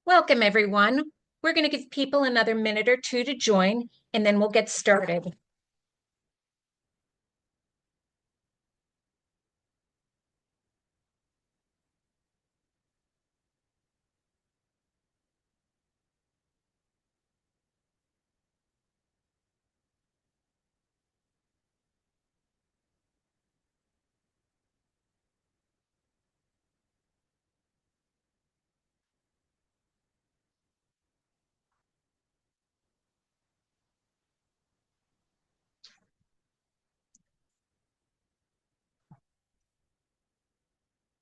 Welcome, everyone. We're going to give people another minute or two to join, and then we'll get started.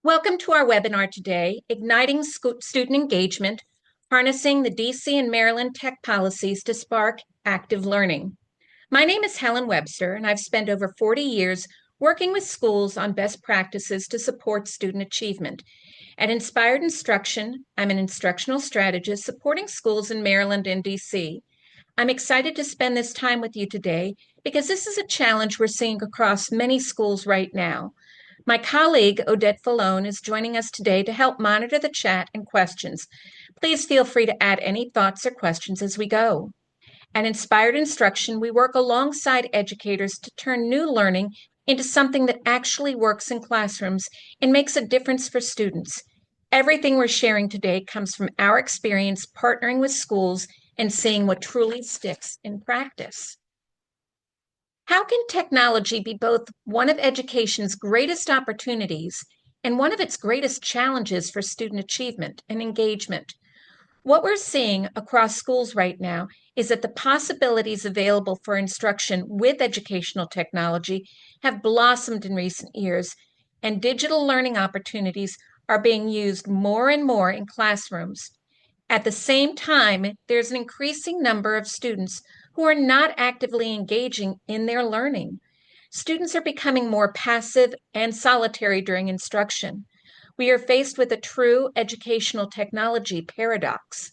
Welcome to our webinar today, Igniting Student Engagement, Harnessing the DC and Maryland Tech Policies to Spark Active Learning. My name is Helen Webster, and I've spent over 40 years working with schools on best practices to support student achievement. At Inspired Instruction, I'm an instructional strategist supporting schools in Maryland and DC. I'm excited to spend this time with you today because this is a challenge we're seeing across many schools right now. My colleague, Odette Fallone, is joining us today to help monitor the chat and questions. Please feel free to add any thoughts or questions as we go. At Inspired Instruction, we work alongside educators to turn new learning into something that actually works in classrooms and makes a difference for students. Everything we're sharing today comes from our experience partnering with schools and seeing what truly sticks in practice. How can technology be both one of education's greatest opportunities and one of its greatest challenges for student achievement and engagement? What we're seeing across schools right now is that the possibilities available for instruction with educational technology have blossomed in recent years, and digital learning opportunities are being used more and more in classrooms. At the same time, there's an increasing number of students who are not actively engaging in their learning. Students are becoming more passive and solitary during instruction. We are faced with a true educational technology paradox.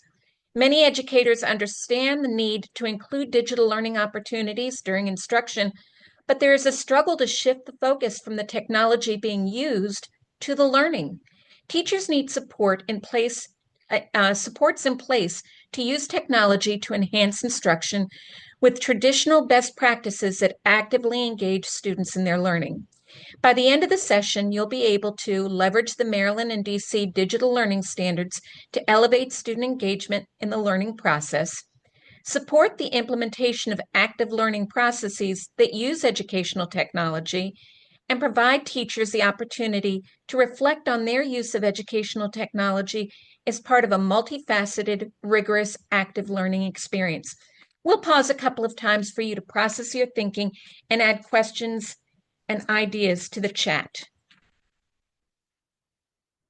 Many educators understand the need to include digital learning opportunities during instruction, but there is a struggle to shift the focus from the technology being used to the learning. Teachers need supports in place to use technology to enhance instruction with traditional best practices that actively engage students in their learning. By the end of the session, you'll be able to leverage the Maryland and DC digital learning standards to elevate student engagement in the learning process, support the implementation of active learning processes that use educational technology, and provide teachers the opportunity to reflect on their use of educational technology as part of a multifaceted, rigorous, active learning experience. We'll pause a couple of times for you to process your thinking and add questions and ideas to the chat.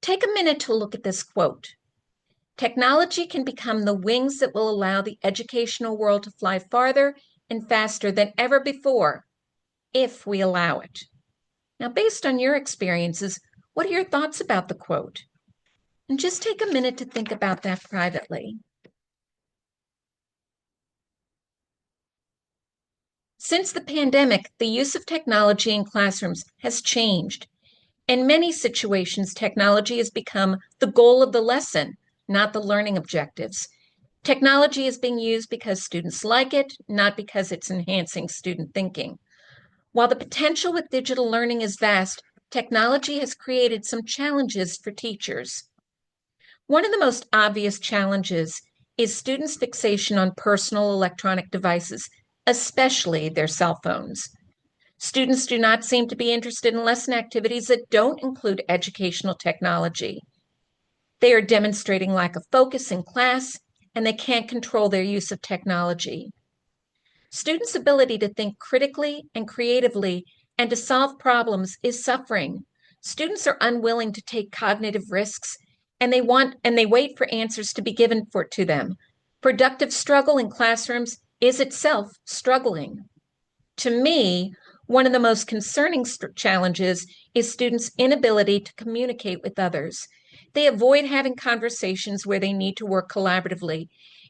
Take a minute to look at this quote. Technology can become the wings that will allow the educational world to fly farther and faster than ever before, if we allow it. Now, based on your experiences, what are your thoughts about the quote? And just take a minute to think about that privately. Since the pandemic, the use of technology in classrooms has changed. In many situations, technology has become the goal of the lesson, not the learning objectives. Technology is being used because students like it, not because it's enhancing student thinking. While the potential with digital learning is vast, technology has created some challenges for teachers. One of the most obvious challenges is students' fixation on personal electronic devices, especially their cell phones. Students do not seem to be interested in lesson activities that don't include educational technology. They are demonstrating lack of focus in class, and they can't control their use of technology. Students' ability to think critically and creatively and to solve problems is suffering. Students are unwilling to take cognitive risks, and they wait for answers to be given to them. Productive struggle in classrooms is itself struggling. To me, one of the most concerning challenges is students' inability to communicate with others. They avoid having conversations where they need to work collaboratively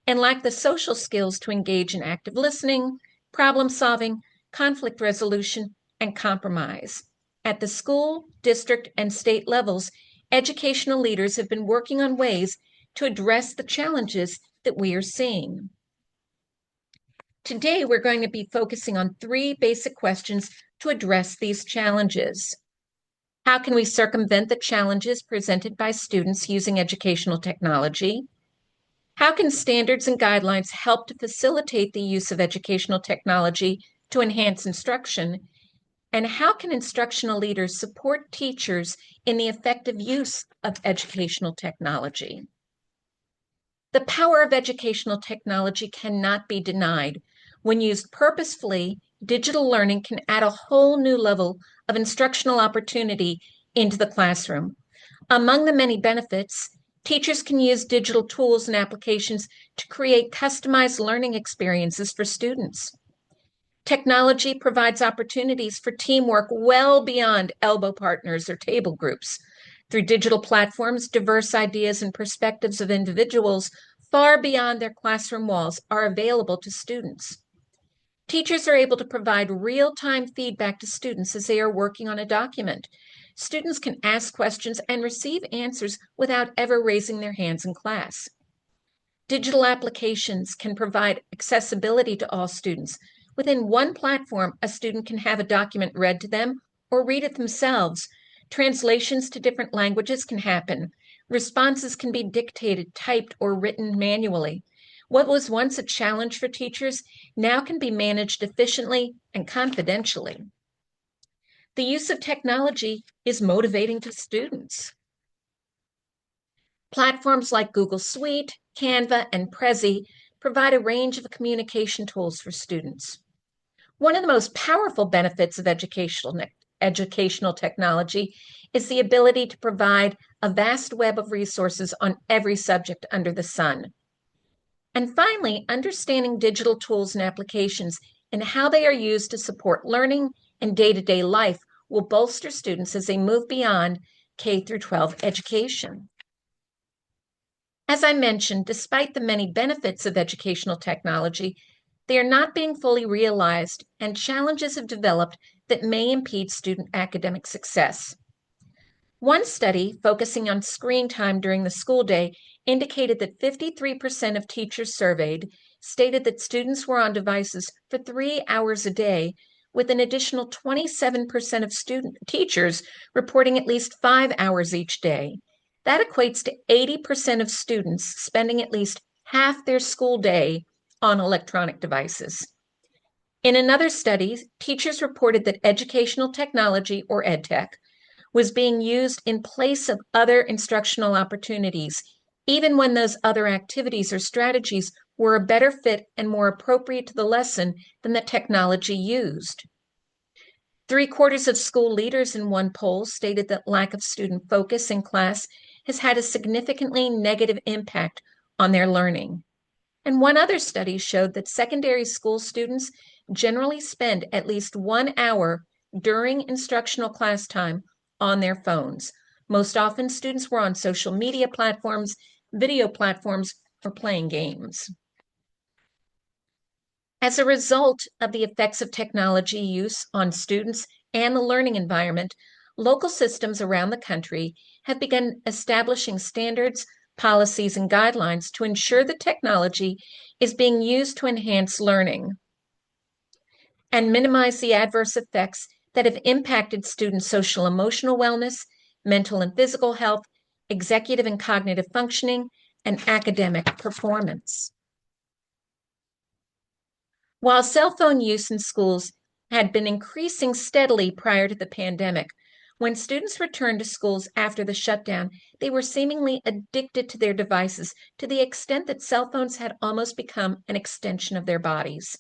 and lack the social skills to engage in active listening, problem solving, conflict resolution, and compromise. At the school, district, and state levels, educational leaders have been working on ways to address the challenges that we are seeing. Today, we're going to be focusing on 3 basic questions to address these challenges. How can we circumvent the challenges presented by students using educational technology? How can standards and guidelines help to facilitate the use of educational technology to enhance instruction? And how can instructional leaders support teachers in the effective use of educational technology? The power of educational technology cannot be denied. When used purposefully, digital learning can add a whole new level of instructional opportunity into the classroom. Among the many benefits, teachers can use digital tools and applications to create customized learning experiences for students. Technology provides opportunities for teamwork well beyond elbow partners or table groups. Through digital platforms, diverse ideas and perspectives of individuals far beyond their classroom walls are available to students. Teachers are able to provide real-time feedback to students as they are working on a document. Students can ask questions and receive answers without ever raising their hands in class. Digital applications can provide accessibility to all students. Within one platform, a student can have a document read to them or read it themselves. Translations to different languages can happen. Responses can be dictated, typed, or written manually. What was once a challenge for teachers now can be managed efficiently and confidentially. The use of technology is motivating to students. Platforms like Google Suite, Canva, and Prezi provide a range of communication tools for students. One of the most powerful benefits of educational technology is the ability to provide a vast web of resources on every subject under the sun. And finally, understanding digital tools and applications and how they are used to support learning and day-to-day life will bolster students as they move beyond K-12 education. As I mentioned, despite the many benefits of educational technology, they are not being fully realized, and challenges have developed that may impede student academic success. One study focusing on screen time during the school day indicated that 53% of teachers surveyed stated that students were on devices for 3 hours a day, with an additional 27% of teachers reporting at least 5 hours each day. That equates to 80% of students spending at least half their school day on electronic devices. In another study, teachers reported that educational technology, or EdTech, was being used in place of other instructional opportunities, even when those other activities or strategies were a better fit and more appropriate to the lesson than the technology used. 3/4 of school leaders in one poll stated that lack of student focus in class has had a significantly negative impact on their learning. And one other study showed that secondary school students generally spend at least 1 hour during instructional class time on their phones. Most often, students were on social media platforms, video platforms, or playing games. As a result of the effects of technology use on students and the learning environment, local systems around the country have begun establishing standards, policies, and guidelines to ensure that technology is being used to enhance learning and minimize the adverse effects that have impacted students' social emotional wellness, mental and physical health, executive and cognitive functioning, and academic performance. While cell phone use in schools had been increasing steadily prior to the pandemic, when students returned to schools after the shutdown, they were seemingly addicted to their devices to the extent that cell phones had almost become an extension of their bodies.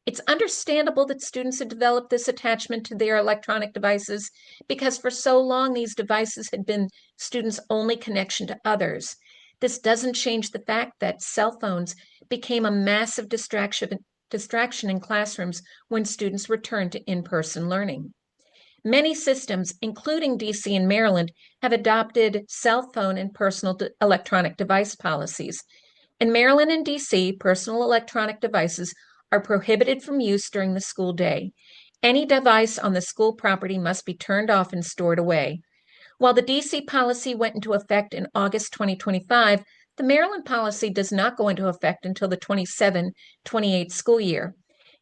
It's understandable that students had developed this attachment to their electronic devices because for so long these devices had been students' only connection to others. This doesn't change the fact that cell phones became a massive distraction in classrooms when students returned to in-person learning. Many systems, including DC and Maryland, have adopted cell phone and personal electronic device policies. In Maryland and DC, personal electronic devices are prohibited from use during the school day. Any device on the school property must be turned off and stored away. While the DC policy went into effect in August 2025, The Maryland policy does not go into effect until the 27-28 school year.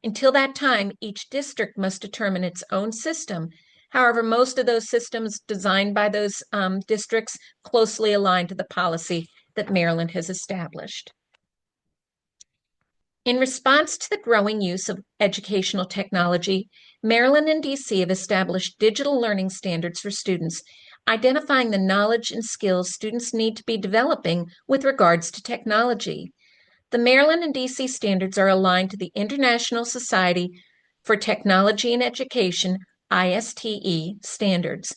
Until that time, each district must determine its own system. However, most of those systems designed by those districts closely align to the policy that Maryland has established. In response to the growing use of educational technology, Maryland and DC have established digital learning standards for students, identifying the knowledge and skills students need to be developing with regards to technology. The Maryland and DC standards are aligned to the International Society for Technology and Education, ISTE, standards.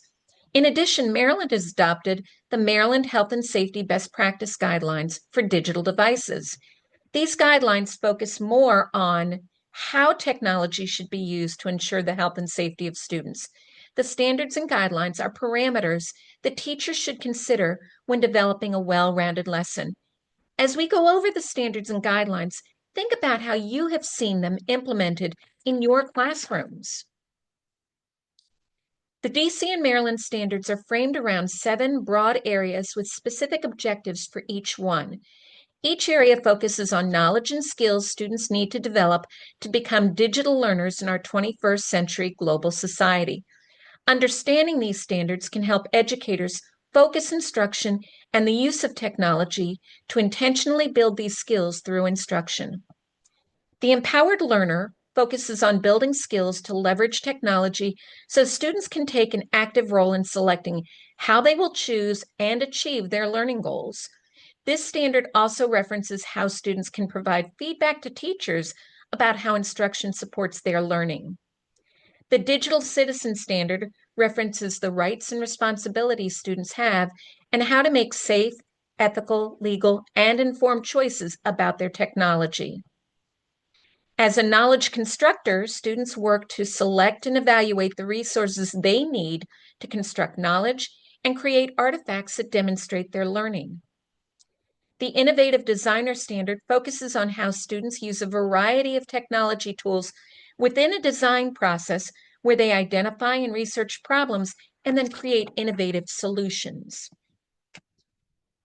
In addition, Maryland has adopted the Maryland Health and Safety Best Practice Guidelines for digital devices. These guidelines focus more on how technology should be used to ensure the health and safety of students. The standards and guidelines are parameters that teachers should consider when developing a well-rounded lesson. As we go over the standards and guidelines, think about how you have seen them implemented in your classrooms. The DC and Maryland standards are framed around 7 broad areas with specific objectives for each one. Each area focuses on knowledge and skills students need to develop to become digital learners in our 21st century global society. Understanding these standards can help educators focus instruction and the use of technology to intentionally build these skills through instruction. The empowered learner focuses on building skills to leverage technology so students can take an active role in selecting how they will choose and achieve their learning goals. This standard also references how students can provide feedback to teachers about how instruction supports their learning. The Digital Citizen Standard references the rights and responsibilities students have and how to make safe, ethical, legal, and informed choices about their technology. As a knowledge constructor, students work to select and evaluate the resources they need to construct knowledge and create artifacts that demonstrate their learning. The Innovative Designer Standard focuses on how students use a variety of technology tools within a design process where they identify and research problems and then create innovative solutions.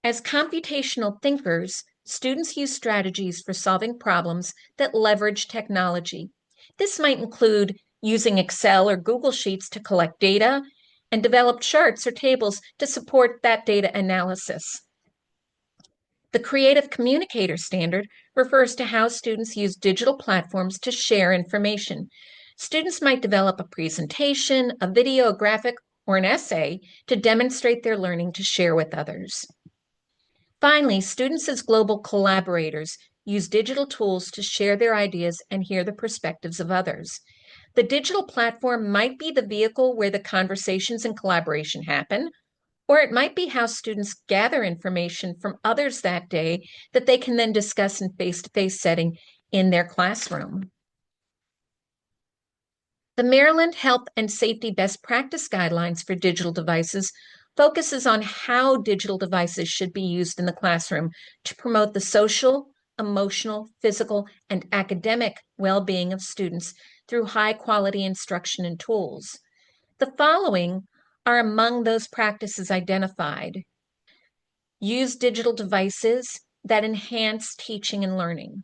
As computational thinkers, students use strategies for solving problems that leverage technology. This might include using Excel or Google Sheets to collect data and develop charts or tables to support that data analysis. The Creative Communicator Standard refers to how students use digital platforms to share information. Students might develop a presentation, a video, a graphic, or an essay to demonstrate their learning to share with others. Finally, students as global collaborators use digital tools to share their ideas and hear the perspectives of others. The digital platform might be the vehicle where the conversations and collaboration happen, or it might be how students gather information from others that day that they can then discuss in face-to-face setting in their classroom. The Maryland Health and Safety Best Practice Guidelines for digital devices focuses on how digital devices should be used in the classroom to promote the social, emotional, physical, and academic well-being of students through high-quality instruction and tools. The following are among those practices identified. Use digital devices that enhance teaching and learning.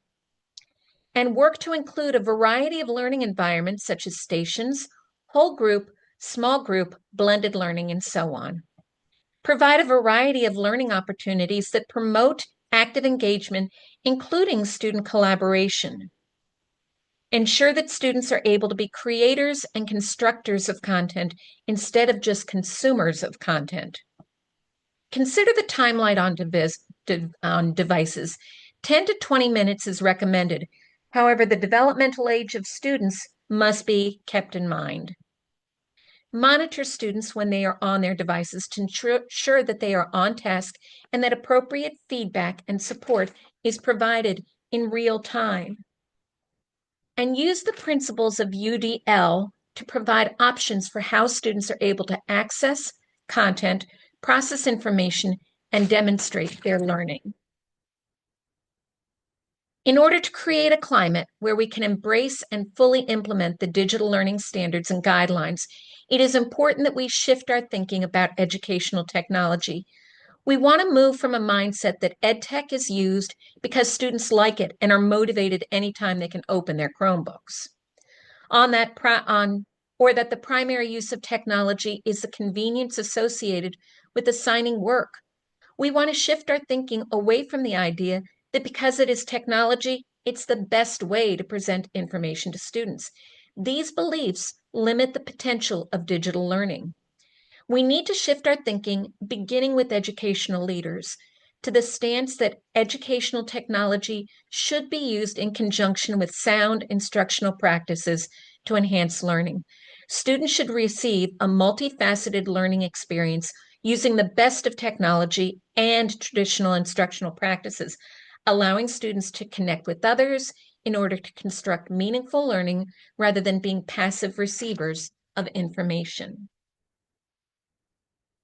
And work to include a variety of learning environments such as stations, whole group, small group, blended learning, and so on. Provide a variety of learning opportunities that promote active engagement, including student collaboration. Ensure that students are able to be creators and constructors of content instead of just consumers of content. Consider the timeline on devices. 10 to 20 minutes is recommended. However, the developmental age of students must be kept in mind. Monitor students when they are on their devices to ensure that they are on task and that appropriate feedback and support is provided in real time. And use the principles of UDL to provide options for how students are able to access content, process information, and demonstrate their learning. In order to create a climate where we can embrace and fully implement the digital learning standards and guidelines, it is important that we shift our thinking about educational technology. We want to move from a mindset that EdTech is used because students like it and are motivated anytime they can open their Chromebooks. Or that the primary use of technology is the convenience associated with assigning work. We want to shift our thinking away from the idea that because it is technology, it's the best way to present information to students. These beliefs limit the potential of digital learning. We need to shift our thinking, beginning with educational leaders, to the stance that educational technology should be used in conjunction with sound instructional practices to enhance learning. Students should receive a multifaceted learning experience using the best of technology and traditional instructional practices, allowing students to connect with others in order to construct meaningful learning rather than being passive receivers of information.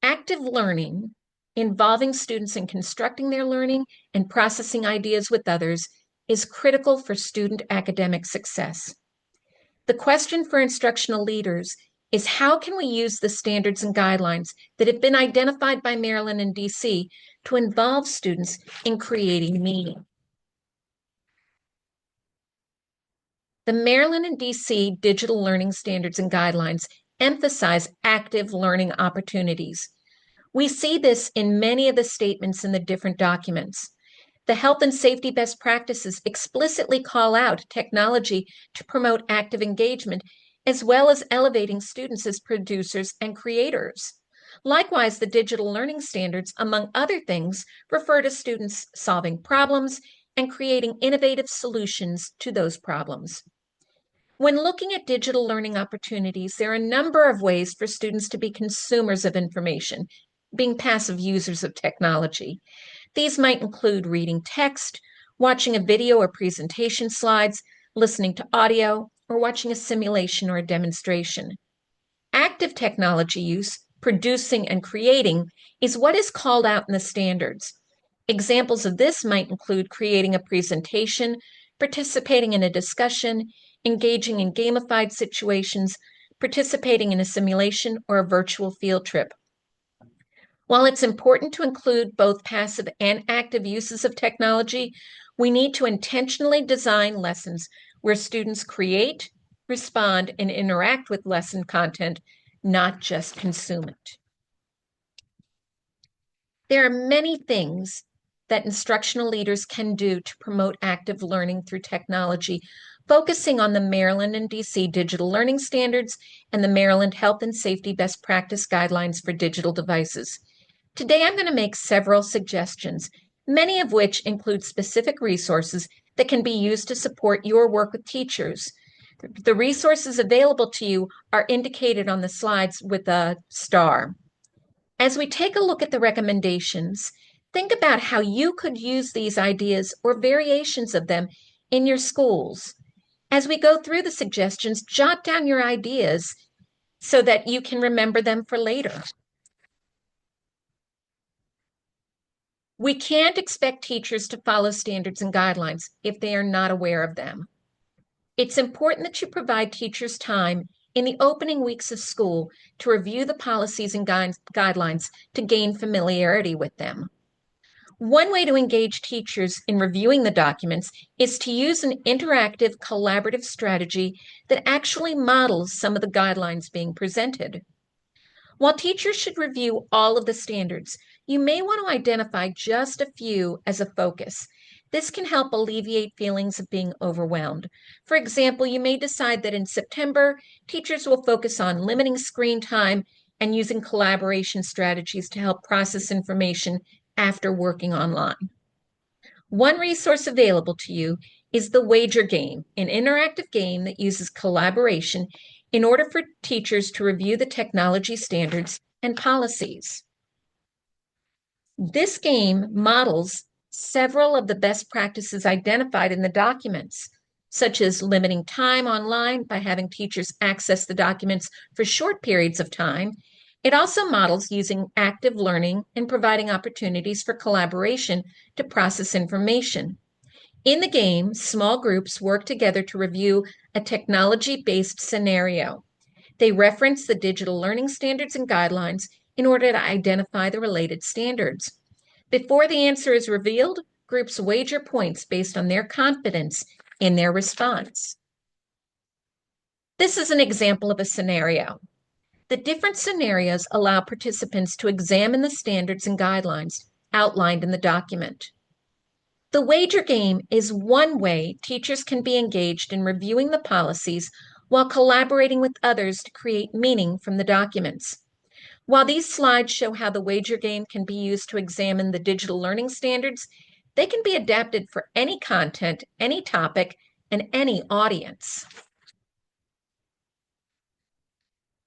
Active learning, involving students in constructing their learning and processing ideas with others, is critical for student academic success. The question for instructional leaders is how can we use the standards and guidelines that have been identified by Maryland and DC to involve students in creating meaning? The Maryland and DC digital learning standards and guidelines emphasize active learning opportunities. We see this in many of the statements in the different documents. The health and safety best practices explicitly call out technology to promote active engagement, as well as elevating students as producers and creators. Likewise, the digital learning standards, among other things, refer to students solving problems and creating innovative solutions to those problems. When looking at digital learning opportunities, there are a number of ways for students to be consumers of information, being passive users of technology. These might include reading text, watching a video or presentation slides, listening to audio, or watching a simulation or a demonstration. Active technology use, producing and creating, is what is called out in the standards. Examples of this might include creating a presentation, participating in a discussion, engaging in gamified situations, participating in a simulation or a virtual field trip. While it's important to include both passive and active uses of technology, we need to intentionally design lessons where students create, respond, and interact with lesson content, not just consume it. There are many things that instructional leaders can do to promote active learning through technology, focusing on the Maryland and DC digital learning standards and the Maryland Health and Safety Best Practice Guidelines for digital devices. Today, I'm going to make several suggestions, many of which include specific resources that can be used to support your work with teachers. The resources available to you are indicated on the slides with a star. As we take a look at the recommendations, think about how you could use these ideas or variations of them in your schools. As we go through the suggestions, jot down your ideas so that you can remember them for later. We can't expect teachers to follow standards and guidelines if they are not aware of them. It's important that you provide teachers time in the opening weeks of school to review the policies and guidelines to gain familiarity with them. One way to engage teachers in reviewing the documents is to use an interactive, collaborative strategy that actually models some of the guidelines being presented. While teachers should review all of the standards, you may want to identify just a few as a focus. This can help alleviate feelings of being overwhelmed. For example, you may decide that in September, teachers will focus on limiting screen time and using collaboration strategies to help process information after working online. One resource available to you is the Wager Game, an interactive game that uses collaboration in order for teachers to review the technology standards and policies. This game models several of the best practices identified in the documents, such as limiting time online by having teachers access the documents for short periods of time. It also models using active learning and providing opportunities for collaboration to process information. In the game, small groups work together to review a technology-based scenario. They reference the digital learning standards and guidelines in order to identify the related standards. Before the answer is revealed, groups wager points based on their confidence in their response. This is an example of a scenario. The different scenarios allow participants to examine the standards and guidelines outlined in the document. The wager game is one way teachers can be engaged in reviewing the policies while collaborating with others to create meaning from the documents. While these slides show how the wager game can be used to examine the digital learning standards, they can be adapted for any content, any topic, and any audience.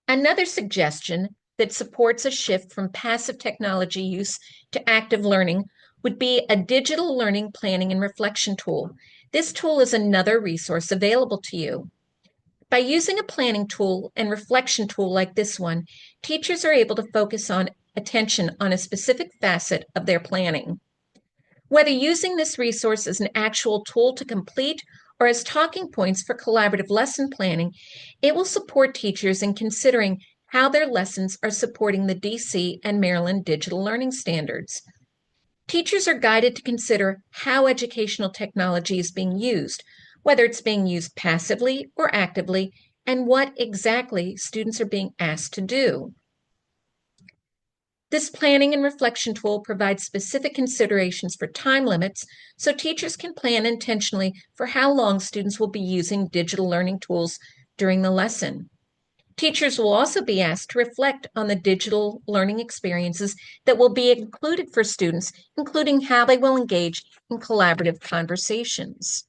Another suggestion that supports a shift from passive technology use to active learning would be a digital learning planning and reflection tool. This tool is another resource available to you. By using a planning tool and reflection tool like this one, teachers are able to focus attention on a specific facet of their planning. Whether using this resource as an actual tool to complete or as talking points for collaborative lesson planning, it will support teachers in considering how their lessons are supporting the DC and Maryland digital learning standards. Teachers are guided to consider how educational technology is being used, whether it's being used passively or actively, and what exactly students are being asked to do. This planning and reflection tool provides specific considerations for time limits so teachers can plan intentionally for how long students will be using digital learning tools during the lesson. Teachers will also be asked to reflect on the digital learning experiences that will be included for students, including how they will engage in collaborative conversations.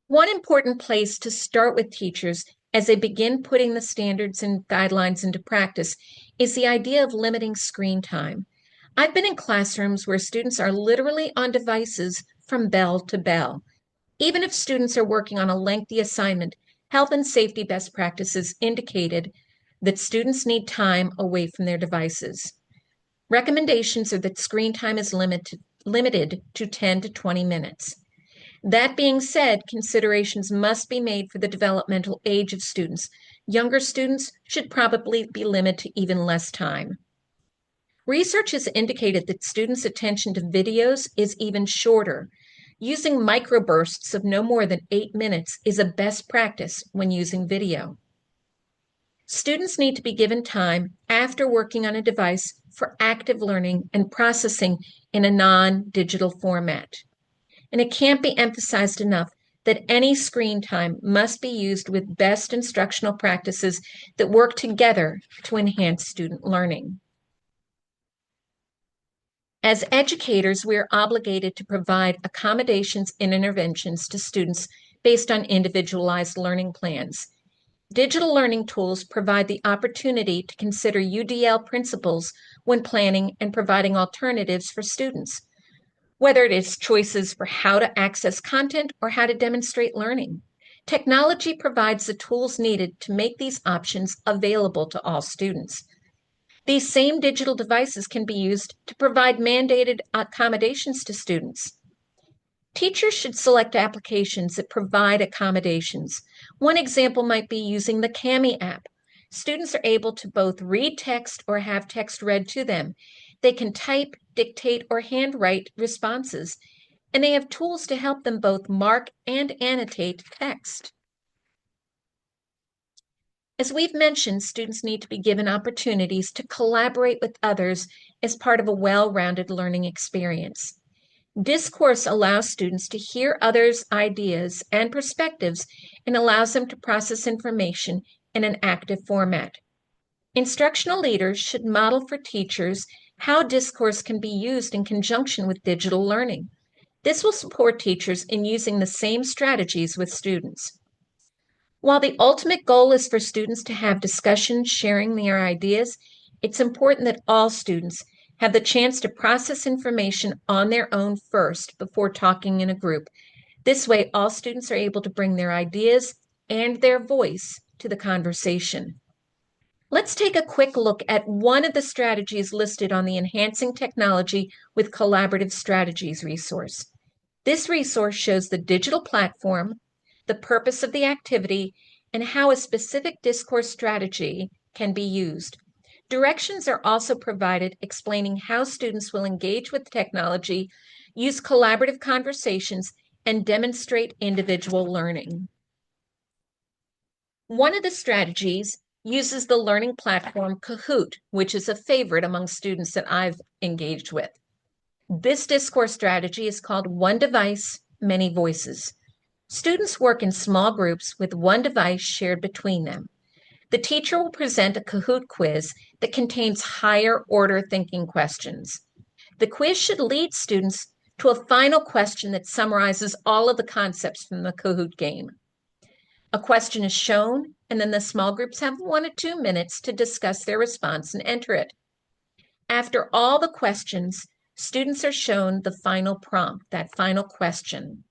One important place to start with teachers as they begin putting the standards and guidelines into practice is the idea of limiting screen time. I've been in classrooms where students are literally on devices from bell to bell. Even if students are working on a lengthy assignment, health and safety best practices indicated that students need time away from their devices. Recommendations are that screen time is limited to 10 to 20 minutes. That being said, considerations must be made for the developmental age of students. Younger students should probably be limited to even less time. Research has indicated that students' attention to videos is even shorter. Using microbursts of no more than 8 minutes is a best practice when using video. Students need to be given time after working on a device for active learning and processing in a non-digital format. And it can't be emphasized enough that any screen time must be used with best instructional practices that work together to enhance student learning. As educators, we are obligated to provide accommodations and interventions to students based on individualized learning plans. Digital learning tools provide the opportunity to consider UDL principles when planning and providing alternatives for students, whether it is choices for how to access content or how to demonstrate learning. Technology provides the tools needed to make these options available to all students. These same digital devices can be used to provide mandated accommodations to students. Teachers should select applications that provide accommodations. One example might be using the Kami app. Students are able to both read text or have text read to them. They can type, dictate, or handwrite responses, and they have tools to help them both mark and annotate text. As we've mentioned, students need to be given opportunities to collaborate with others as part of a well-rounded learning experience. Discourse allows students to hear others' ideas and perspectives and allows them to process information in an active format. Instructional leaders should model for teachers how discourse can be used in conjunction with digital learning. This will support teachers in using the same strategies with students. While the ultimate goal is for students to have discussions sharing their ideas, it's important that all students have the chance to process information on their own first before talking in a group. This way, all students are able to bring their ideas and their voice to the conversation. Let's take a quick look at one of the strategies listed on the Enhancing Technology with Collaborative Strategies resource. This resource shows the digital platform, the purpose of the activity, and how a specific discourse strategy can be used. Directions are also provided explaining how students will engage with technology, use collaborative conversations, and demonstrate individual learning. One of the strategies uses the learning platform Kahoot, which is a favorite among students that I've engaged with. This discourse strategy is called One Device, Many Voices. Students work in small groups with one device shared between them. The teacher will present a Kahoot quiz that contains higher order thinking questions. The quiz should lead students to a final question that summarizes all of the concepts from the Kahoot game. A question is shown, and then the small groups have 1 to 2 minutes to discuss their response and enter it. After all the questions, students are shown the final prompt, that final question.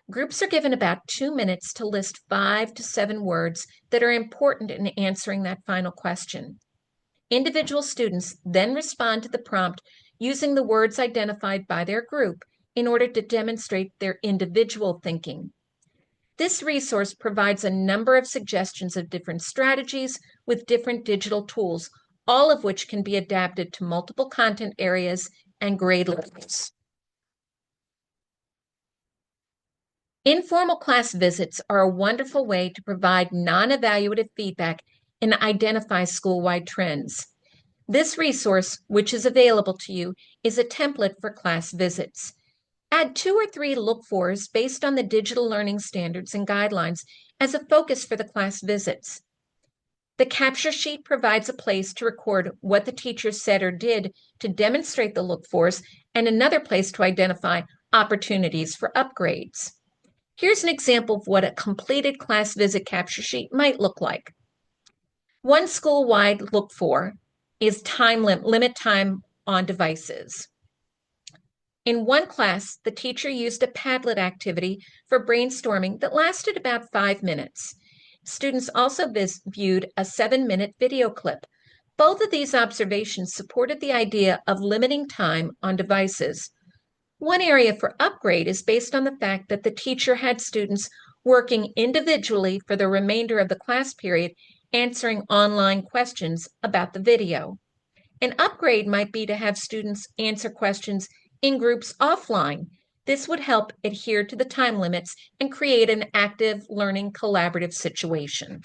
Groups are given about 2 minutes to list 5 to 7 words that are important in answering that final question. Individual students then respond to the prompt using the words identified by their group in order to demonstrate their individual thinking. This resource provides a number of suggestions of different strategies with different digital tools, all of which can be adapted to multiple content areas and grade levels. Informal class visits are a wonderful way to provide non-evaluative feedback and identify school-wide trends. This resource, which is available to you, is a template for class visits. Add 2 or 3 look-fors based on the digital learning standards and guidelines as a focus for the class visits. The capture sheet provides a place to record what the teacher said or did to demonstrate the look-fors and another place to identify opportunities for upgrades. Here's an example of what a completed class visit capture sheet might look like. One school-wide look-for is limit time on devices. In one class, the teacher used a Padlet activity for brainstorming that lasted about 5 minutes. Students also viewed a 7-minute video clip. Both of these observations supported the idea of limiting time on devices. One area for upgrade is based on the fact that the teacher had students working individually for the remainder of the class period, answering online questions about the video. An upgrade might be to have students answer questions in groups offline. This would help adhere to the time limits and create an active learning collaborative situation.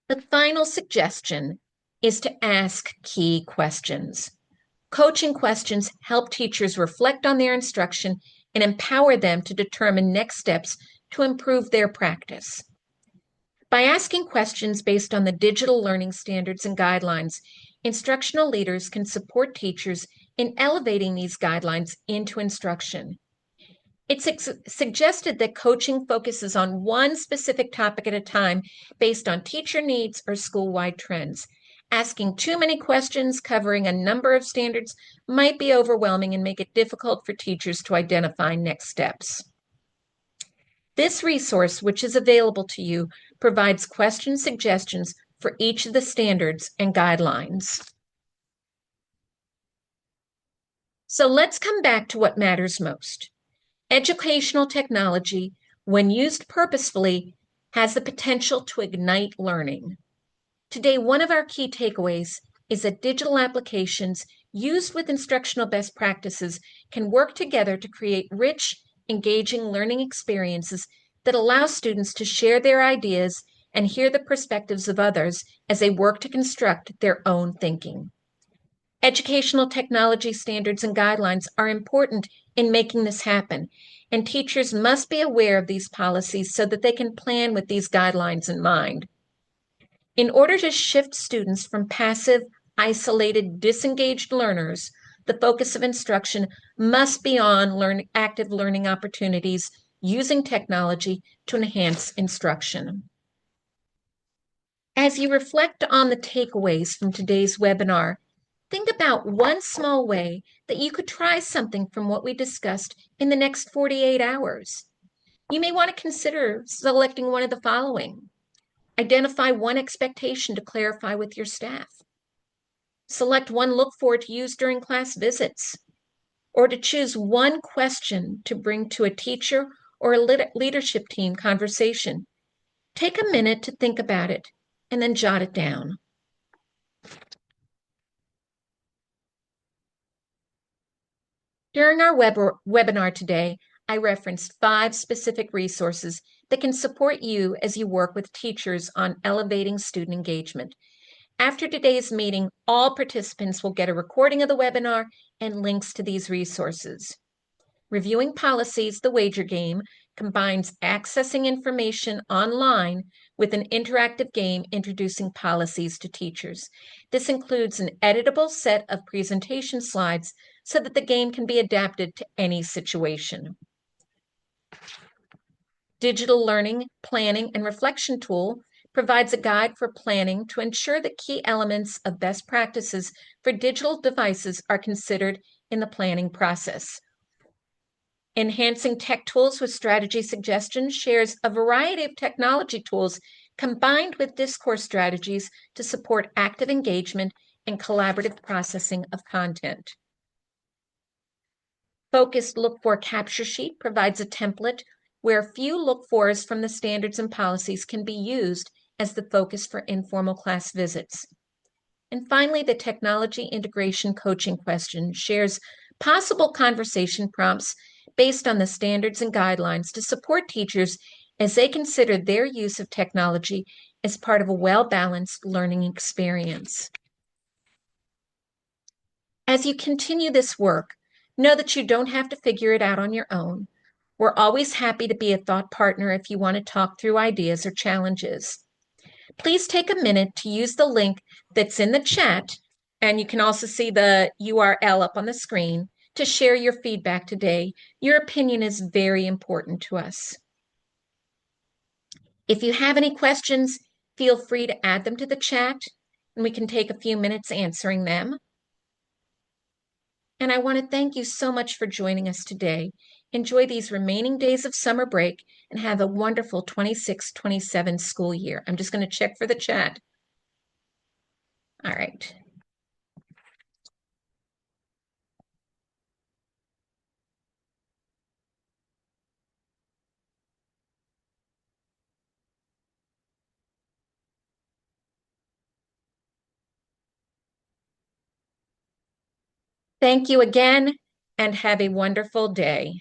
The final suggestion is to ask key questions. Coaching questions help teachers reflect on their instruction and empower them to determine next steps to improve their practice. By asking questions based on the digital learning standards and guidelines, instructional leaders can support teachers in elevating these guidelines into instruction. It's suggested that coaching focuses on one specific topic at a time based on teacher needs or school-wide trends. Asking too many questions covering a number of standards might be overwhelming and make it difficult for teachers to identify next steps. This resource, which is available to you, provides question suggestions for each of the standards and guidelines. So let's come back to what matters most. Educational technology, when used purposefully, has the potential to ignite learning. Today, one of our key takeaways is that digital applications used with instructional best practices can work together to create rich, engaging learning experiences that allow students to share their ideas and hear the perspectives of others as they work to construct their own thinking. Educational technology standards and guidelines are important in making this happen, and teachers must be aware of these policies so that they can plan with these guidelines in mind. In order to shift students from passive, isolated, disengaged learners, the focus of instruction must be on active learning opportunities using technology to enhance instruction. As you reflect on the takeaways from today's webinar, think about one small way that you could try something from what we discussed in the next 48 hours. You may want to consider selecting one of the following. Identify one expectation to clarify with your staff. Select one look-for to use during class visits, or to choose one question to bring to a teacher or a leadership team conversation. Take a minute to think about it. and then jot it down. During our webinar today, I referenced 5 specific resources that can support you as you work with teachers on elevating student engagement. After today's meeting, all participants will get a recording of the webinar and links to these resources. Reviewing Policies, the Wager Game, combines accessing information online with an interactive game introducing policies to teachers. This includes an editable set of presentation slides so that the game can be adapted to any situation. Digital Learning, Planning, and Reflection Tool provides a guide for planning to ensure that key elements of best practices for digital devices are considered in the planning process. Enhancing Tech Tools with Strategy Suggestions shares a variety of technology tools combined with discourse strategies to support active engagement and collaborative processing of content. Focused Look For Capture Sheet provides a template where a few look-fors from the standards and policies can be used as the focus for informal class visits. And finally, the Technology Integration Coaching Question shares possible conversation prompts based on the standards and guidelines to support teachers as they consider their use of technology as part of a well-balanced learning experience. As you continue this work, know that you don't have to figure it out on your own. We're always happy to be a thought partner if you want to talk through ideas or challenges. Please take a minute to use the link that's in the chat, and you can also see the URL up on the screen to share your feedback today. Your opinion is very important to us. If you have any questions, feel free to add them to the chat, and we can take a few minutes answering them. And I want to thank you so much for joining us today. Enjoy these remaining days of summer break and have a wonderful 26-27 school year. I'm just going to check for the chat. All right. Thank you again, and have a wonderful day.